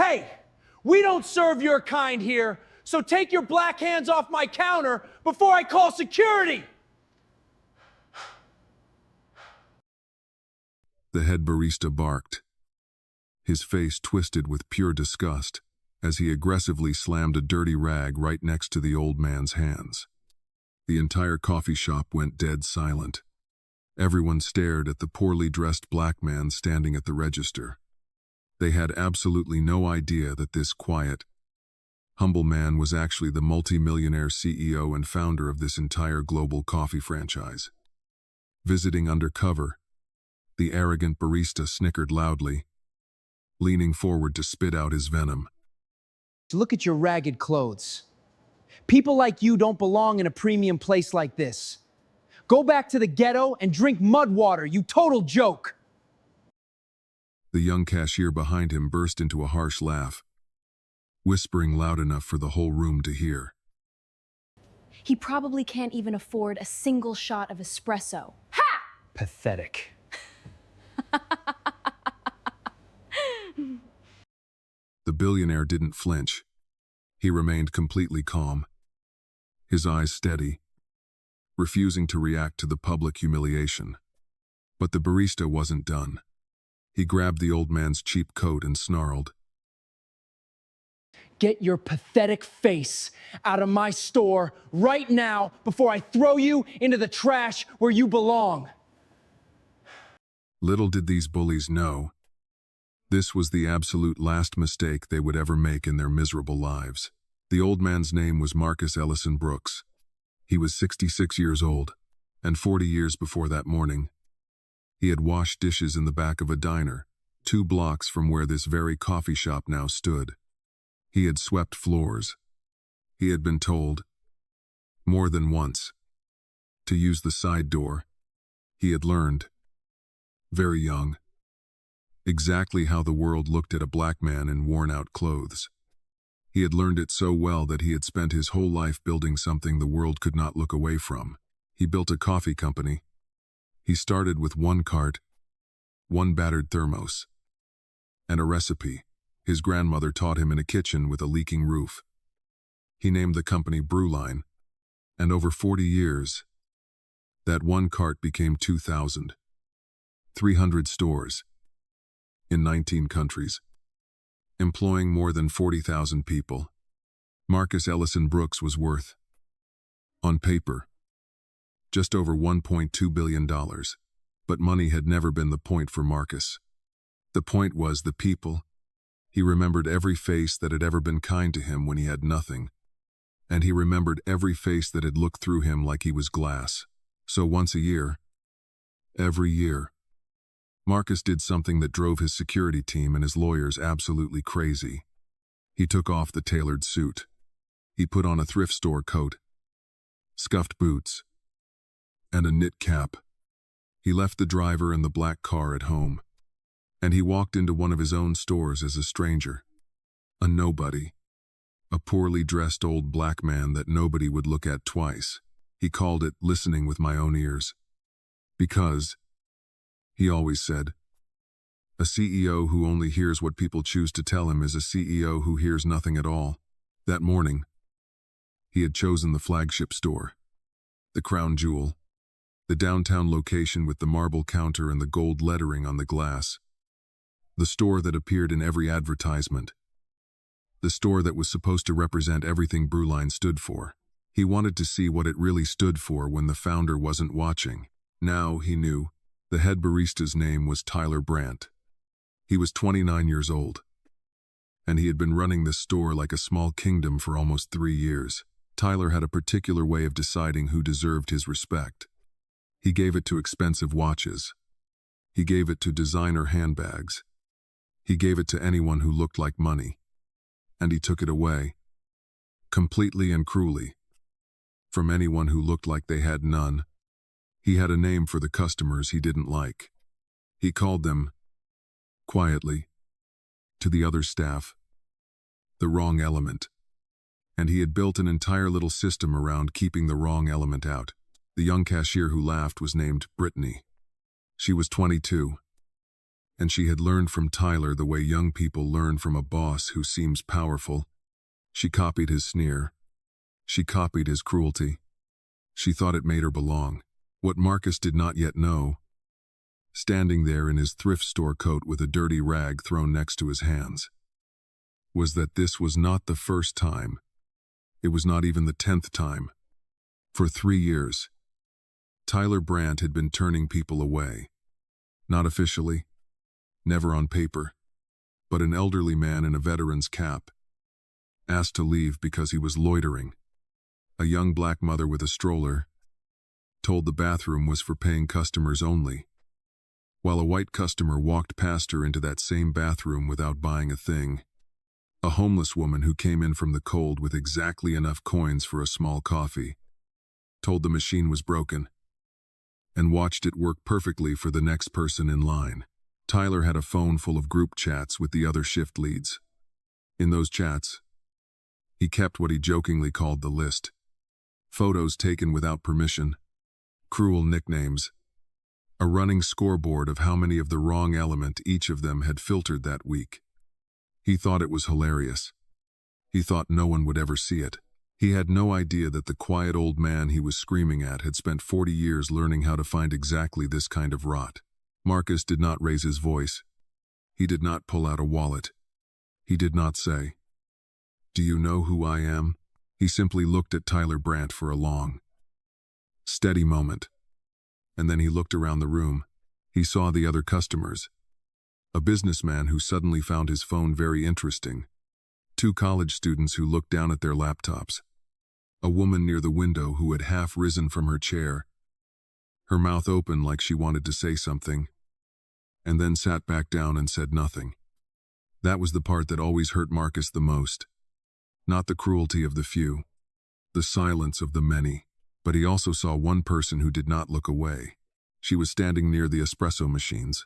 Hey, we don't serve your kind here, so take your black hands off my counter before I call security! The head barista barked, his face twisted with pure disgust as he aggressively slammed a dirty rag right next to the old man's hands. The entire coffee shop went dead silent. Everyone stared at the poorly dressed black man standing at the register. They had absolutely no idea that this quiet, humble man was actually the multi-millionaire CEO and founder of this entire global coffee franchise. Visiting undercover, the arrogant barista snickered loudly, leaning forward to spit out his venom. Look at your ragged clothes. People like you don't belong in a premium place like this. Go back to the ghetto and drink mud water, you total joke. The young cashier behind him burst into a harsh laugh, whispering loud enough for the whole room to hear. He probably can't even afford a single shot of espresso. Ha! Pathetic. The billionaire didn't flinch. He remained completely calm, his eyes steady, refusing to react to the public humiliation. But the barista wasn't done. He grabbed the old man's cheap coat and snarled, Get your pathetic face out of my store right now before I throw you into the trash where you belong. Little did these bullies know, this was the absolute last mistake they would ever make in their miserable lives. The old man's name was Marcus Ellison Brooks. He was 66 years old, and 40 years before that morning, he had washed dishes in the back of a diner, 2 blocks from where this very coffee shop now stood. He had swept floors. He had been told, more than once, to use the side door. He had learned, very young, exactly how the world looked at a black man in worn-out clothes. He had learned it so well that he had spent his whole life building something the world could not look away from. He built a coffee company. He started with 1 cart, 1 battered thermos, and a recipe his grandmother taught him in a kitchen with a leaking roof. He named the company Brewline, and over 40 years, that 1 cart became 2,000, 300 stores, in 19 countries, employing more than 40,000 people. Marcus Ellison Brooks was worth, on paper, just over $1.2 billion. But money had never been the point for Marcus. The point was the people. He remembered every face that had ever been kind to him when he had nothing. And he remembered every face that had looked through him like he was glass. So once a year, every year, Marcus did something that drove his security team and his lawyers absolutely crazy. He took off the tailored suit. He put on a thrift store coat, scuffed boots, and a knit cap. He left the driver and the black car at home, and he walked into one of his own stores as a stranger, a nobody, a poorly dressed old black man that nobody would look at twice. He called it listening with my own ears. Because, he always said, a CEO who only hears what people choose to tell him is a CEO who hears nothing at all. That morning, he had chosen the flagship store, the crown jewel, the downtown location with the marble counter and the gold lettering on the glass, the store that appeared in every advertisement, the store that was supposed to represent everything Brewline stood for. He wanted to see what it really stood for when the founder wasn't watching. Now he knew. The head barista's name was Tyler Brandt. He was 29 years old, and he had been running this store like a small kingdom for almost 3 years. Tyler had a particular way of deciding who deserved his respect. He gave it to expensive watches. He gave it to designer handbags. He gave it to anyone who looked like money. And he took it away, completely and cruelly, from anyone who looked like they had none. He had a name for the customers he didn't like. He called them, quietly, to the other staff, the wrong element. And he had built an entire little system around keeping the wrong element out. The young cashier who laughed was named Brittany. She was 22. And she had learned from Tyler the way young people learn from a boss who seems powerful. She copied his sneer. She copied his cruelty. She thought it made her belong. What Marcus did not yet know, standing there in his thrift store coat with a dirty rag thrown next to his hands, was that this was not the first time. It was not even the 10th time. For 3 years, Tyler Brandt had been turning people away. Not officially, never on paper, but an elderly man in a veteran's cap asked to leave because he was loitering. A young black mother with a stroller told the bathroom was for paying customers only, while a white customer walked past her into that same bathroom without buying a thing. A homeless woman who came in from the cold with exactly enough coins for a small coffee told the machine was broken and watched it work perfectly for the next person in line. Tyler had a phone full of group chats with the other shift leads. In those chats, he kept what he jokingly called the list. Photos taken without permission, cruel nicknames, a running scoreboard of how many of the wrong element each of them had filtered that week. He thought it was hilarious. He thought no one would ever see it. He had no idea that the quiet old man he was screaming at had spent 40 years learning how to find exactly this kind of rot. Marcus did not raise his voice. He did not pull out a wallet. He did not say, "Do you know who I am?" He simply looked at Tyler Brandt for a long, steady moment. And then he looked around the room. He saw the other customers. A businessman who suddenly found his phone very interesting. 2 college students who looked down at their laptops. A woman near the window who had half risen from her chair, her mouth open like she wanted to say something, and then sat back down and said nothing. That was the part that always hurt Marcus the most. Not the cruelty of the few, the silence of the many, but he also saw one person who did not look away. She was standing near the espresso machines,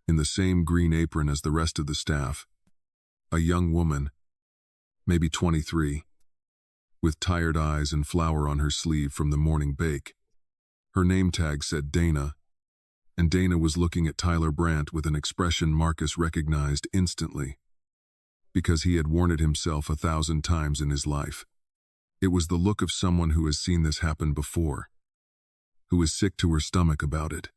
in the same green apron as the rest of the staff. A young woman, maybe 23, with tired eyes and flour on her sleeve from the morning bake. Her name tag said Dana, and Dana was looking at Tyler Brandt with an expression Marcus recognized instantly, because he had worn it himself 1,000 times in his life. It was the look of someone who has seen this happen before, who is sick to her stomach about it,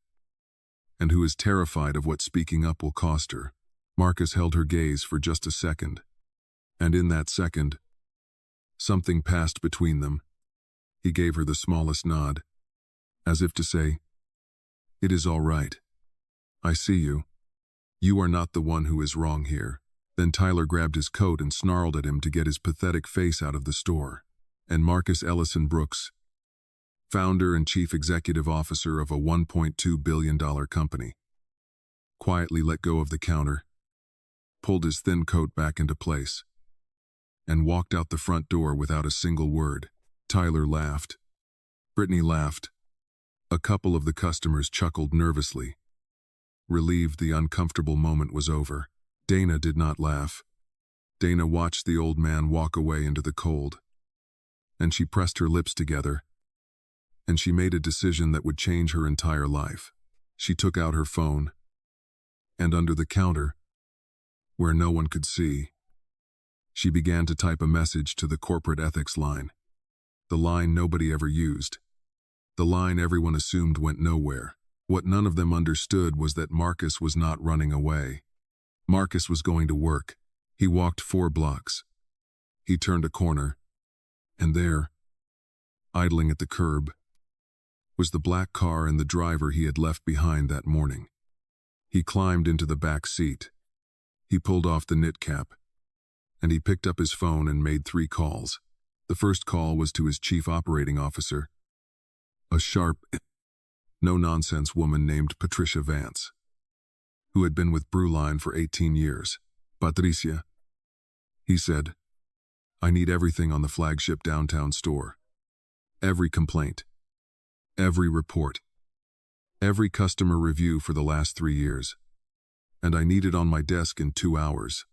and who is terrified of what speaking up will cost her. Marcus held her gaze for just a second, and in that second, something passed between them. He gave her the smallest nod, as if to say, "It is all right. I see you. You are not the one who is wrong here." Then Tyler grabbed his coat and snarled at him to get his pathetic face out of the store. And Marcus Ellison Brooks, founder and chief executive officer of a $1.2 billion company, quietly let go of the counter, pulled his thin coat back into place, and walked out the front door without a single word. Tyler laughed. Brittany laughed. A couple of the customers chuckled nervously, relieved the uncomfortable moment was over. Dana did not laugh. Dana watched the old man walk away into the cold, and she pressed her lips together, and she made a decision that would change her entire life. She took out her phone, and under the counter, where no one could see, she began to type a message to the corporate ethics line. The line nobody ever used. The line everyone assumed went nowhere. What none of them understood was that Marcus was not running away. Marcus was going to work. He walked 4 blocks. He turned a corner, and there, idling at the curb, was the black car and the driver he had left behind that morning. He climbed into the back seat. He pulled off the knit cap, and he picked up his phone and made 3 calls. The first call was to his chief operating officer, a sharp, no-nonsense woman named Patricia Vance, who had been with Brewline for 18 years. "Patricia," he said, "I need everything on the flagship downtown store. Every complaint, every report, every customer review for the last 3 years. And I need it on my desk in 2 hours."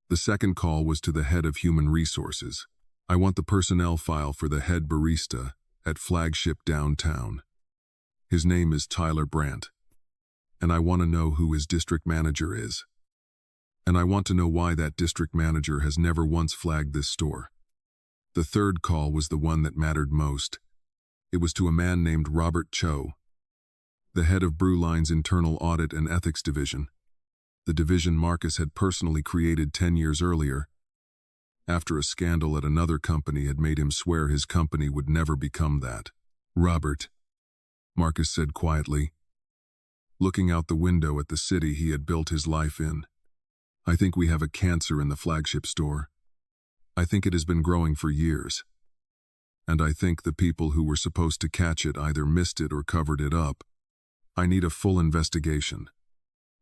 The second call was to the head of human resources. "I want the personnel file for the head barista at flagship downtown. His name is Tyler Brandt, and I want to know who his district manager is. And I want to know why that district manager has never once flagged this store. The third call was the one that mattered most. It was to a man named Robert Cho, the head of Brewline's Internal Audit and Ethics Division, the division Marcus had personally created 10 years earlier, after a scandal at another company had made him swear his company would never become that. "Robert," Marcus said quietly, looking out the window at the city he had built his life in. "I think we have a cancer in the flagship store. I think it has been growing for years. And I think the people who were supposed to catch it either missed it or covered it up. I need a full investigation.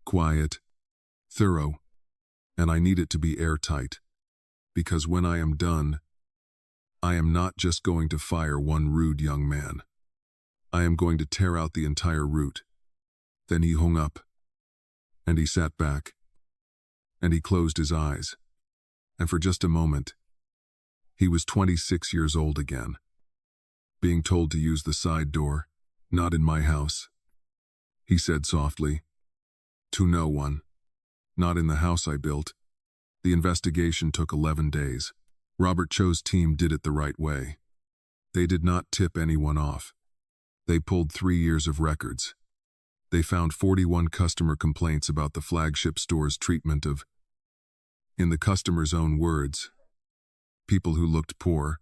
Quiet, thorough, and I need it to be airtight. Because when I am done, I am not just going to fire one rude young man. I am going to tear out the entire route." Then he hung up, and he sat back, and he closed his eyes, and for just a moment, he was 26 years old again, being told to use the side door. "Not in my house," he said softly. "To no one. Not in the house I built." The investigation took 11 days. Robert Cho's team did it the right way. They did not tip anyone off. They pulled 3 years of records. They found 41 customer complaints about the flagship store's treatment of, in the customer's own words, people who looked poor,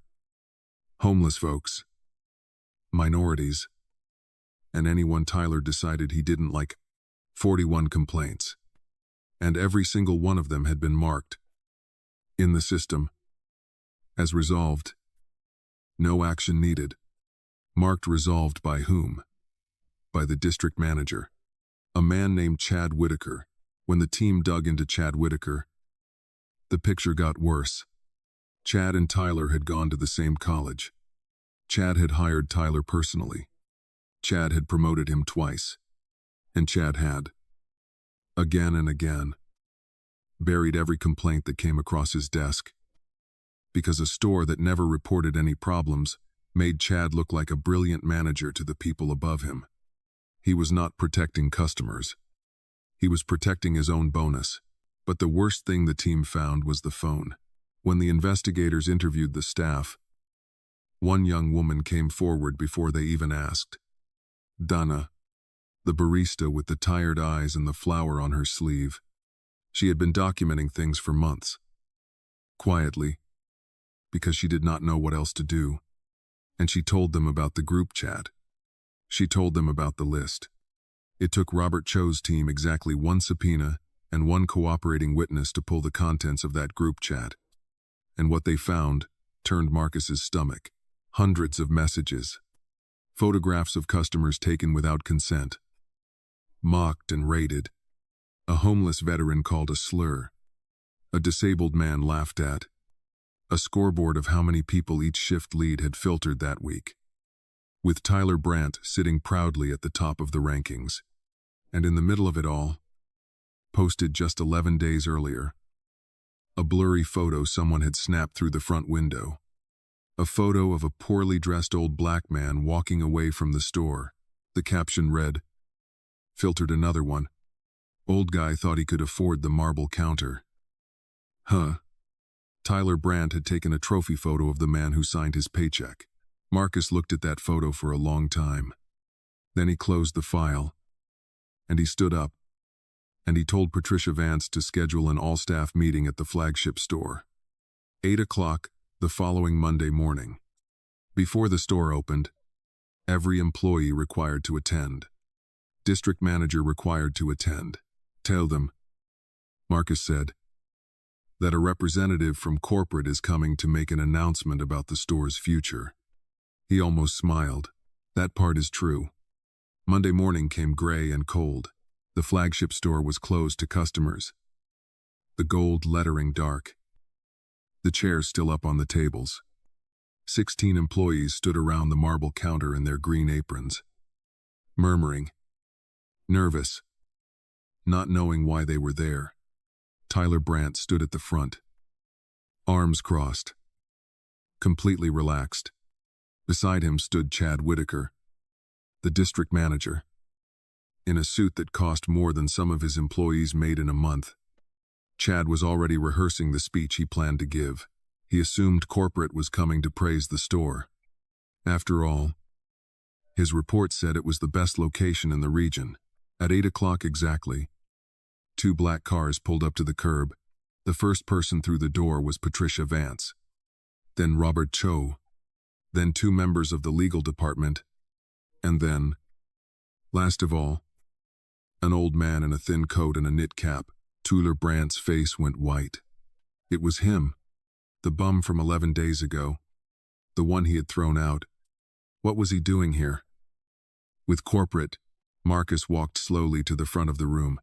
homeless folks, minorities, and anyone Tyler decided he didn't like. 41 complaints. And every single one of them had been marked in the system as resolved. No action needed. Marked resolved by whom? By the district manager, a man named Chad Whitaker. When the team dug into Chad Whitaker, the picture got worse. Chad and Tyler had gone to the same college. Chad had hired Tyler personally. Chad had promoted him twice. And Chad had, again and again, buried every complaint that came across his desk. Because a store that never reported any problems made Chad look like a brilliant manager to the people above him. He was not protecting customers. He was protecting his own bonus. But the worst thing the team found was the phone. When the investigators interviewed the staff, one young woman came forward before they even asked. Donna, the barista with the tired eyes and the flower on her sleeve. She had been documenting things for months. Quietly, because she did not know what else to do. And she told them about the group chat. She told them about the list. It took Robert Cho's team exactly one subpoena and one cooperating witness to pull the contents of that group chat. And what they found turned Marcus's stomach. Hundreds of messages. Photographs of customers taken without consent. Mocked and rated. A homeless veteran called a slur. A disabled man laughed at. A scoreboard of how many people each shift lead had filtered that week. With Tyler Brandt sitting proudly at the top of the rankings. And in the middle of it all, posted just 11 days earlier, a blurry photo someone had snapped through the front window. A photo of a poorly dressed old black man walking away from the store. The caption read, filtered another one. Old guy thought he could afford the marble counter. Huh. Tyler Brandt had taken a trophy photo of the man who signed his paycheck. Marcus looked at that photo for a long time. Then he closed the file. And he stood up. And he told Patricia Vance to schedule an all-staff meeting at the flagship store. 8 o'clock the following Monday morning. Before the store opened, every employee required to attend. District manager required to attend. Tell them, Marcus said, that a representative from corporate is coming to make an announcement about the store's future. He almost smiled. That part is true. Monday morning came gray and cold. The flagship store was closed to customers. The gold lettering dark. The chairs still up on the tables. 16 employees stood around the marble counter in their green aprons. Murmuring. Nervous. Not knowing why they were there. Tyler Brandt stood at the front. Arms crossed. Completely relaxed. Beside him stood Chad Whitaker, the district manager. in a suit that cost more than some of his employees made in a month. Chad was already rehearsing the speech he planned to give. He assumed corporate was coming to praise the store. After all, his report said it was the best location in the region. At 8 o'clock exactly, 2 black cars pulled up to the curb. The first person through the door was Patricia Vance, then Robert Cho, then 2 members of the legal department, and then, last of all, an old man in a thin coat and a knit cap. Tyler Brandt's face went white. It was him, the bum from 11 days ago, the one he had thrown out. What was he doing here? With corporate, Marcus walked slowly to the front of the room.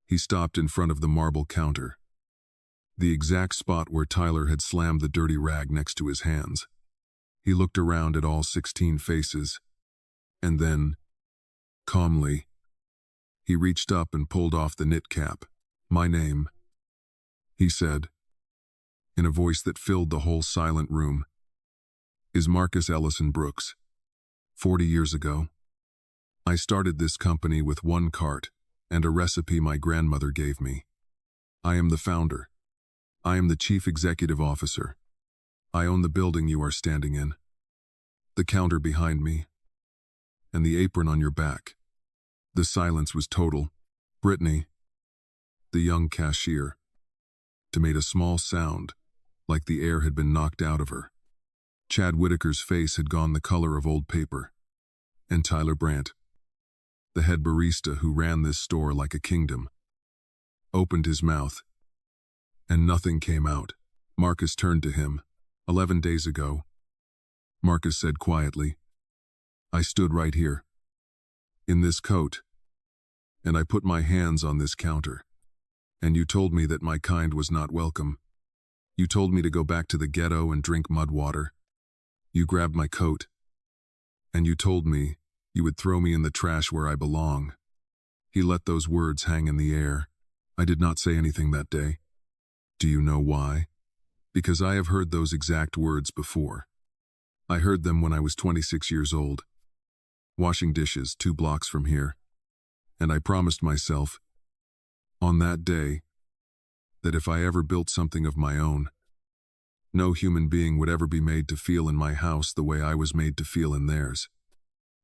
He stopped in front of the marble counter, the exact spot where Tyler had slammed the dirty rag next to his hands. He looked around at all 16 faces, and then, calmly, he reached up and pulled off the knit cap. "My name," he said, in a voice that filled the whole silent room, "is Marcus Ellison Brooks. 40 years ago, I started this company with 1 cart and a recipe my grandmother gave me. I am the founder. I am the chief executive officer. I own the building you are standing in, the counter behind me, and the apron on your back." The silence was total. Brittany, the young cashier, made a small sound, like the air had been knocked out of her. Chad Whitaker's face had gone the color of old paper. And Tyler Brandt, the head barista who ran this store like a kingdom, opened his mouth, and nothing came out. Marcus turned to him. 11 days ago, Marcus said quietly, "I stood right here, in this coat, and I put my hands on this counter. And you told me that my kind was not welcome. You told me to go back to the ghetto and drink mud water. You grabbed my coat, and you told me you would throw me in the trash where I belong." He let those words hang in the air. I did not say anything that day. Do you know why? Because I have heard those exact words before. I heard them when I was 26 years old, washing dishes 2 blocks from here. And I promised myself, on that day, that if I ever built something of my own, no human being would ever be made to feel in my house the way I was made to feel in theirs.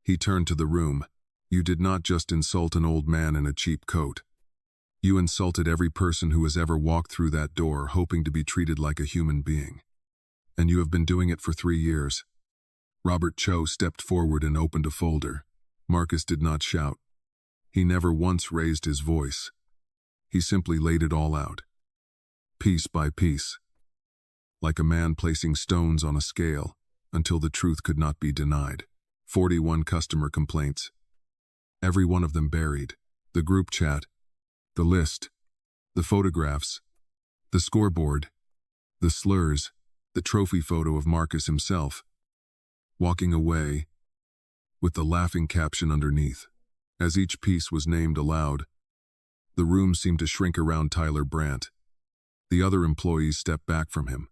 He turned to the room. "You did not just insult an old man in a cheap coat. You insulted every person who has ever walked through that door hoping to be treated like a human being. And you have been doing it for 3 years. Robert Cho stepped forward and opened a folder. Marcus did not shout. He never once raised his voice. He simply laid it all out, piece by piece, like a man placing stones on a scale until the truth could not be denied. 41 customer complaints, every one of them buried. The group chat, the list, the photographs, the scoreboard, the slurs, the trophy photo of Marcus himself, walking away, with the laughing caption underneath. As each piece was named aloud, the room seemed to shrink around Tyler Brandt. The other employees stepped back from him,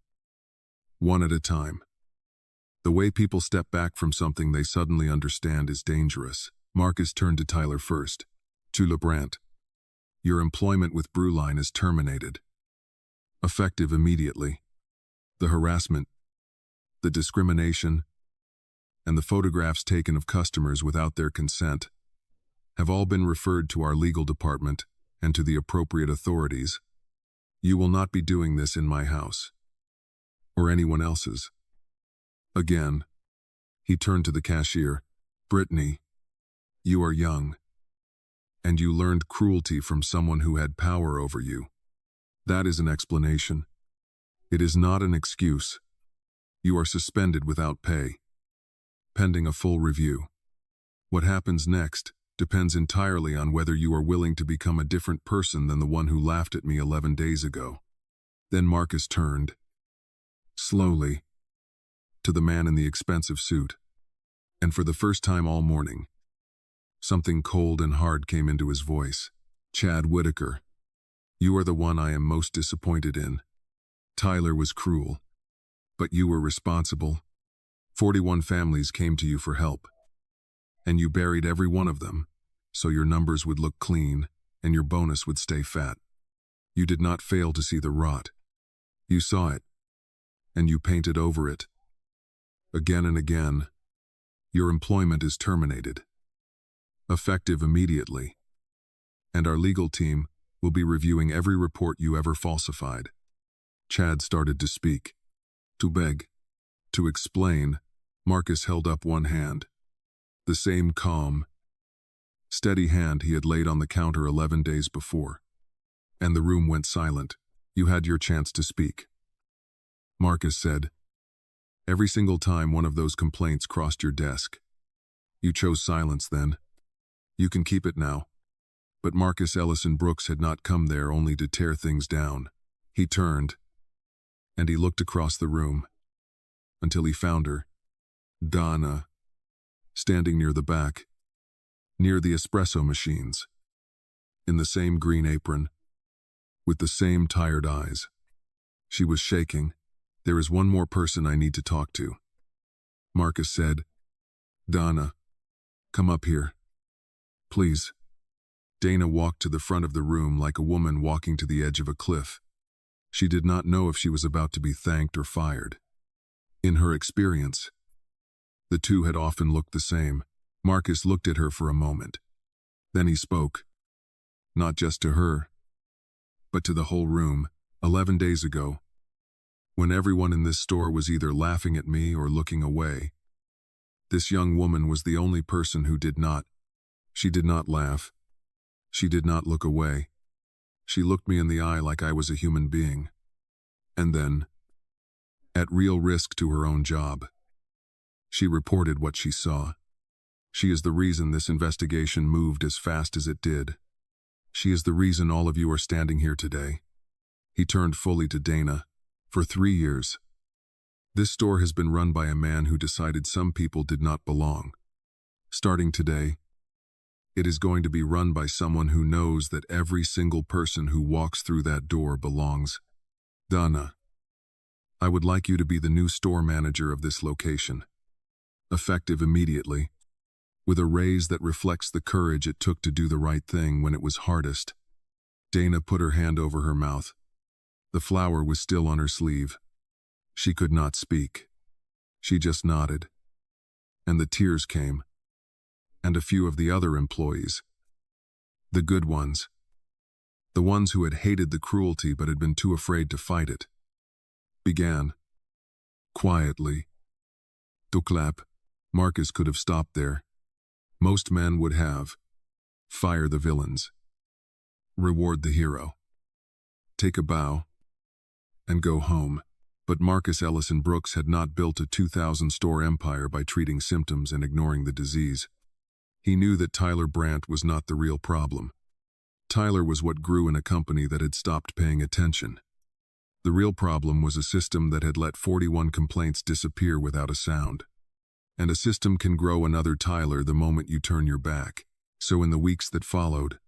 one at a time. The way people step back from something they suddenly understand is dangerous. Marcus turned to Tyler first. "Tyler Brandt, your employment with Brewline is terminated. Effective immediately. The harassment, the discrimination, and the photographs taken of customers without their consent have all been referred to our legal department and to the appropriate authorities. You will not be doing this in my house, or anyone else's." Again, he turned to the cashier. "Brittany, you are young, and you learned cruelty from someone who had power over you. That is an explanation. It is not an excuse. You are suspended without pay, pending a full review. What happens next depends entirely on whether you are willing to become a different person than the one who laughed at me 11 days ago." Then Marcus turned, slowly, to the man in the expensive suit, and for the first time all morning, something cold and hard came into his voice. "Chad Whitaker, you are the one I am most disappointed in. Tyler was cruel, but you were responsible. 41 families came to you for help, and you buried every one of them. so your numbers would look clean and your bonus would stay fat. You did not fail to see the rot. You saw it, and you painted over it. Again and again, your employment is terminated, effective immediately, and our legal team will be reviewing every report you ever falsified. Chad started to speak, to beg, to explain. Marcus held up one hand, the same calm, steady hand he had laid on the counter 11 days before. And the room went silent. You had your chance to speak. Marcus said, every single time one of those complaints crossed your desk. You chose silence then. You can keep it now. But Marcus Ellison Brooks had not come there only to tear things down. He turned, and he looked across the room, until he found her, Donna, standing near the back, near the espresso machines, in the same green apron, with the same tired eyes. She was shaking. There is one more person I need to talk to. Marcus said, Donna, come up here. Please. Dana walked to the front of the room like a woman walking to the edge of a cliff. She did not know if she was about to be thanked or fired. In her experience, the two had often looked the same. Marcus looked at her for a moment. Then he spoke, not just to her, but to the whole room. 11 days ago, when everyone in this store was either laughing at me or looking away, this young woman was the only person who did not. She did not laugh. She did not look away. She looked me in the eye like I was a human being. And then, at real risk to her own job, she reported what she saw. She is the reason this investigation moved as fast as it did. She is the reason all of you are standing here today. He turned fully to Dana. For 3 years, this store has been run by a man who decided some people did not belong. Starting today, it is going to be run by someone who knows that every single person who walks through that door belongs. Donna, I would like you to be the new store manager of this location. Effective immediately, with a raise that reflects the courage it took to do the right thing when it was hardest. Dana put her hand over her mouth. The flower was still on her sleeve. She could not speak. She just nodded. And the tears came. And a few of the other employees. The good ones. The ones who had hated the cruelty but had been too afraid to fight it. Began. Quietly. To clap. Marcus could have stopped there. Most men would have. Fire the villains. Reward the hero. Take a bow. And go home. But Marcus Ellison Brooks had not built a 2,000-store empire by treating symptoms and ignoring the disease. He knew that Tyler Brandt was not the real problem. Tyler was what grew in a company that had stopped paying attention. The real problem was a system that had let 41 complaints disappear without a sound. And a system can grow another Tyler the moment you turn your back. So in the weeks that followed,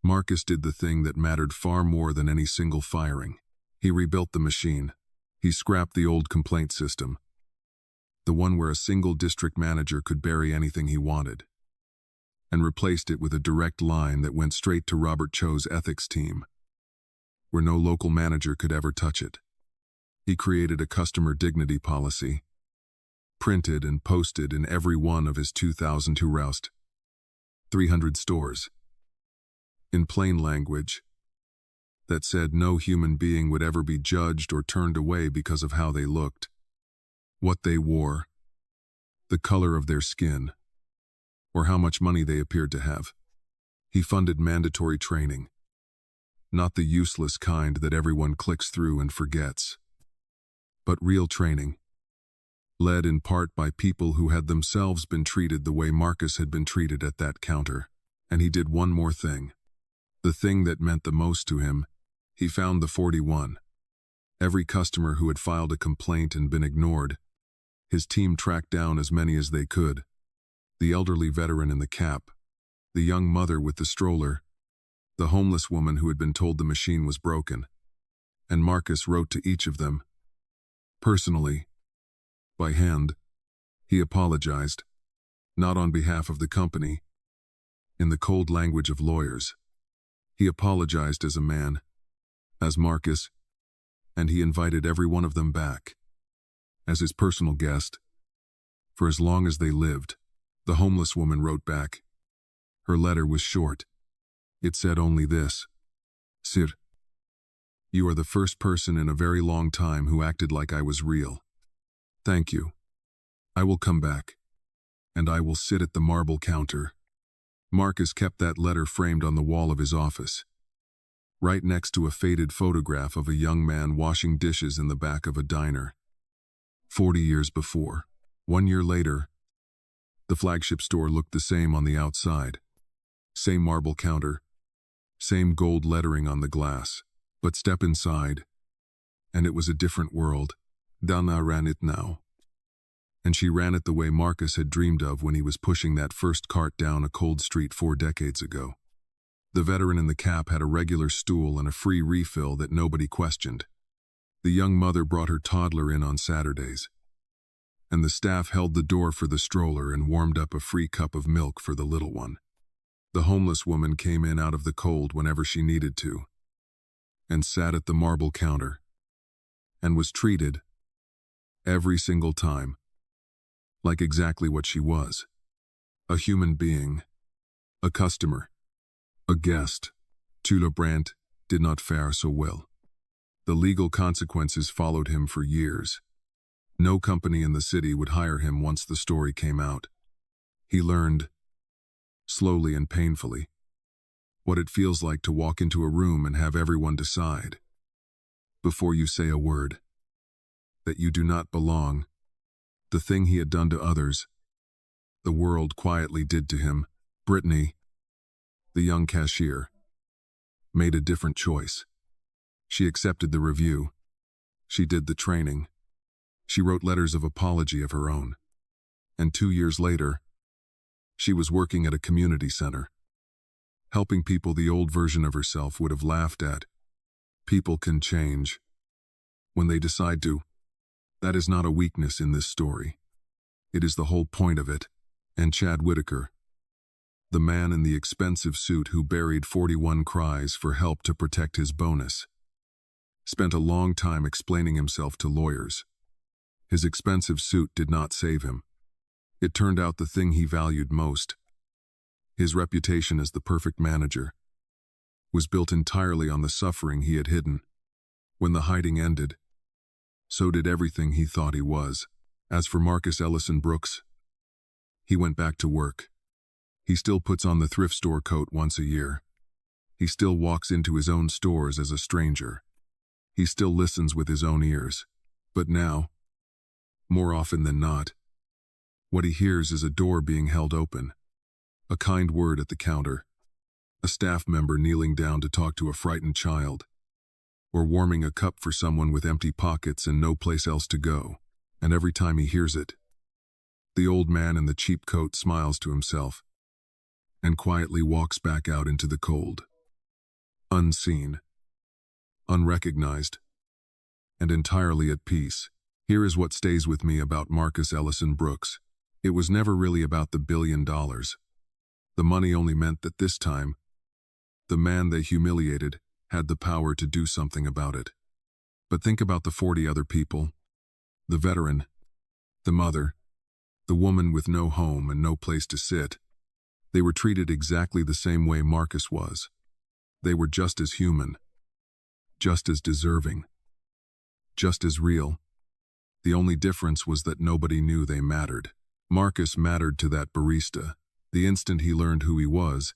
Marcus did the thing that mattered far more than any single firing. He rebuilt the machine. He scrapped the old complaint system, the one where a single district manager could bury anything he wanted, and replaced it with a direct line that went straight to Robert Cho's ethics team, where no local manager could ever touch it. He created a customer dignity policy, printed and posted in every one of his 2,300 stores. In plain language, that said no human being would ever be judged or turned away because of how they looked, what they wore, the color of their skin, or how much money they appeared to have. He funded mandatory training, not the useless kind that everyone clicks through and forgets, but real training, led in part by people who had themselves been treated the way Marcus had been treated at that counter. And he did one more thing, the thing that meant the most to him. He found the 41. Every customer who had filed a complaint and been ignored. His team tracked down as many as they could. The elderly veteran in the cap, the young mother with the stroller, the homeless woman who had been told the machine was broken. And Marcus wrote to each of them. Personally, by hand, he apologized, not on behalf of the company, in the cold language of lawyers. He apologized as a man, as Marcus, and he invited every one of them back as his personal guest for as long as they lived. The homeless woman wrote back. Her letter was short. It said only this: Sir, you are the first person in a very long time who acted like I was real. Thank you. I will come back, and I will sit at the marble counter. Marcus kept that letter framed on the wall of his office, right next to a faded photograph of a young man washing dishes in the back of a diner. 40 years before. 1 year later, the flagship store looked the same on the outside. Same marble counter, same gold lettering on the glass. But step inside, and it was a different world. Dana ran it now. And she ran it the way Marcus had dreamed of when he was pushing that first cart down a cold street 4 decades ago. The veteran in the cap had a regular stool and a free refill that nobody questioned. The young mother brought her toddler in on Saturdays, and the staff held the door for the stroller and warmed up a free cup of milk for the little one. The homeless woman came in out of the cold whenever she needed to, and sat at the marble counter, and was treated, every single time, like exactly what she was: a human being, a customer, a guest. Tula Brandt did not fare so well. The legal consequences followed him for years. No company in the city would hire him once the story came out. He learned, slowly and painfully, what it feels like to walk into a room and have everyone decide, before you say a word, that you do not belong. The thing he had done to others, the world quietly did to him. Brittany, the young cashier, made a different choice. She accepted the review. She did the training. She wrote letters of apology of her own. And 2 years later, she was working at a community center, helping people the old version of herself would have laughed at. People can change when they decide to. That is not a weakness in this story. It is the whole point of it. And Chad Whitaker, the man in the expensive suit who buried 41 cries for help to protect his bonus, spent a long time explaining himself to lawyers. His expensive suit did not save him. It turned out the thing he valued most, his reputation as the perfect manager, was built entirely on the suffering he had hidden. When the hiding ended, so did everything he thought he was. As for Marcus Ellison Brooks, he went back to work. He still puts on the thrift store coat once a year. He still walks into his own stores as a stranger. He still listens with his own ears. But now, more often than not, what he hears is a door being held open, a kind word at the counter, a staff member kneeling down to talk to a frightened child, or warming a cup for someone with empty pockets and no place else to go. And every time he hears it, the old man in the cheap coat smiles to himself and quietly walks back out into the cold, unseen, unrecognized, and entirely at peace. Here is what stays with me about Marcus Ellison Brooks. It was never really about the $1 billion. The money only meant that this time, the man they humiliated had the power to do something about it. But think about the 40 other people: the veteran, the mother, the woman with no home and no place to sit. They were treated exactly the same way Marcus was. They were just as human, just as deserving, just as real. The only difference was that nobody knew they mattered. Marcus mattered to that barista. The instant he learned who he was,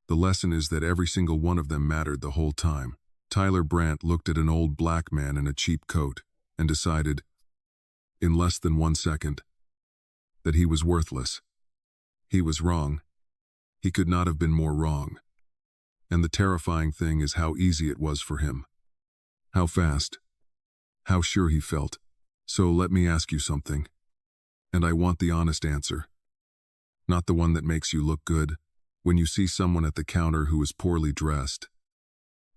the lesson is that every single one of them mattered the whole time. Tyler Brandt looked at an old black man in a cheap coat and decided, in less than 1 second, that he was worthless. He was wrong. He could not have been more wrong. And the terrifying thing is how easy it was for him. How fast. How sure he felt. So let me ask you something. And I want the honest answer. Not the one that makes you look good. When you see someone at the counter who is poorly dressed,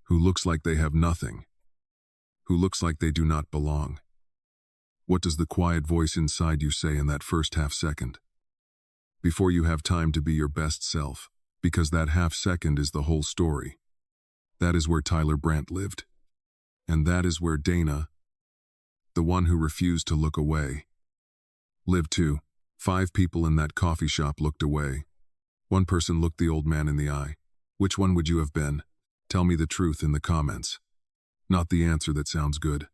who looks like they have nothing, who looks like they do not belong, what does the quiet voice inside you say in that first half second? Before you have time to be your best self, because that half-second is the whole story. That is where Tyler Brandt lived. And that is where Dana, the one who refused to look away, lived too. 5 people in that coffee shop looked away. One person looked the old man in the eye. Which one would you have been? Tell me the truth in the comments. Not the answer that sounds good.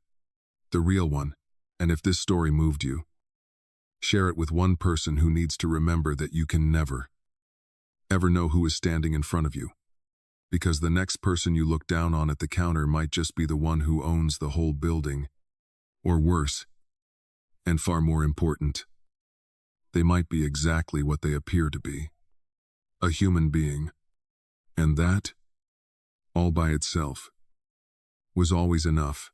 The real one. And if this story moved you, share it with one person who needs to remember that you can never, ever know who is standing in front of you. Because the next person you look down on at the counter might just be the one who owns the whole building. Or worse, and far more important, they might be exactly what they appear to be. A human being. And that, all by itself, was always enough.